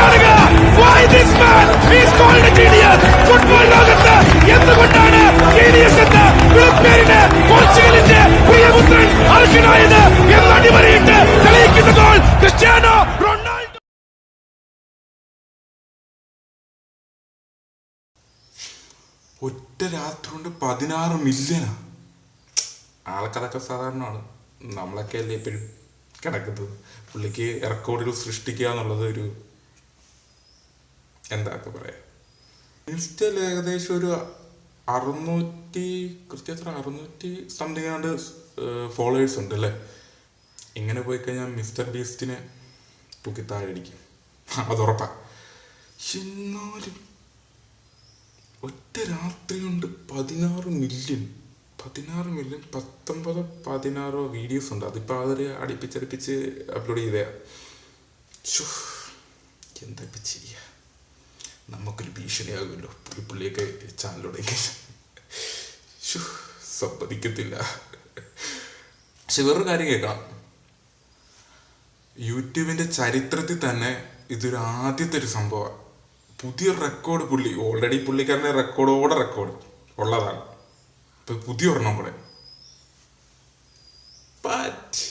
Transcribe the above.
കാണുക. Why this man is called a genius? Football ലോകത്ത് എന്തുകൊണ്ടാണ് ജീനിയസ് എന്ന വിളിപ്പേരിന് പോർച്ചുഗലിന്റെ പ്രിയപുത്രൻ അർഹനായത് എന്ന് അടിവരയിട്ട് തെളിയിക്കുന്ന ഗോൾ ക്രിസ്ത്യാനോ റൊണാൾഡോ. ഒറ്റ രാത്രി കൊണ്ട് 16 മില്യനാ. ആൾക്കതൊക്കെ സാധാരണമാണ്. നമ്മളൊക്കെ അല്ലേ ഇപ്പോഴും കിടക്കുന്നത്. പുള്ളിക്ക് റെക്കോർഡുകൾ സൃഷ്ടിക്കുക എന്നുള്ളത് ഒരു എന്താ പറയാ. ഇൻസ്റ്റയിൽ ഏകദേശം ഒരു 600 സംതിങ് ആണ്ട് ഫോളോവേഴ്സ് ഉണ്ട് അല്ലേ. ഇങ്ങനെ പോയി കഴിഞ്ഞാൽ മിസ്റ്റർ ബീസ്റ്റിനെ തൂക്കി താഴടിക്കും, അതുറപ്പാ. എന്നാലും ഒറ്റ രാത്രി കൊണ്ട് 16 മില്യൺ 19 വീഡിയോസ് ഉണ്ട്. അതിപ്പോൾ അവർ അടുപ്പിച്ചടുപ്പിച്ച് അപ്ലോഡ് ചെയ്തയാ. എന്താ ഇപ്പം ചെയ്യുക, നമുക്കൊരു ഭീഷണിയാകുമല്ലോ പുള്ളിയൊക്കെ ചാനലോടൊക്കെ. സമ്മതിക്കത്തില്ല. പക്ഷെ വേറൊരു കാര്യം കേൾക്കണം, യൂട്യൂബിൻ്റെ ചരിത്രത്തിൽ തന്നെ ഇതൊരു ആദ്യത്തെ ഒരു സംഭവമാണ്. പുതിയൊരു റെക്കോർഡ് ഓൾറെഡി പുള്ളിക്കാരൻ്റെ റെക്കോർഡ് ഉള്ളതാണ്. ഇപ്പം പുതിയ ഒരെണ്ണം കൂടെ.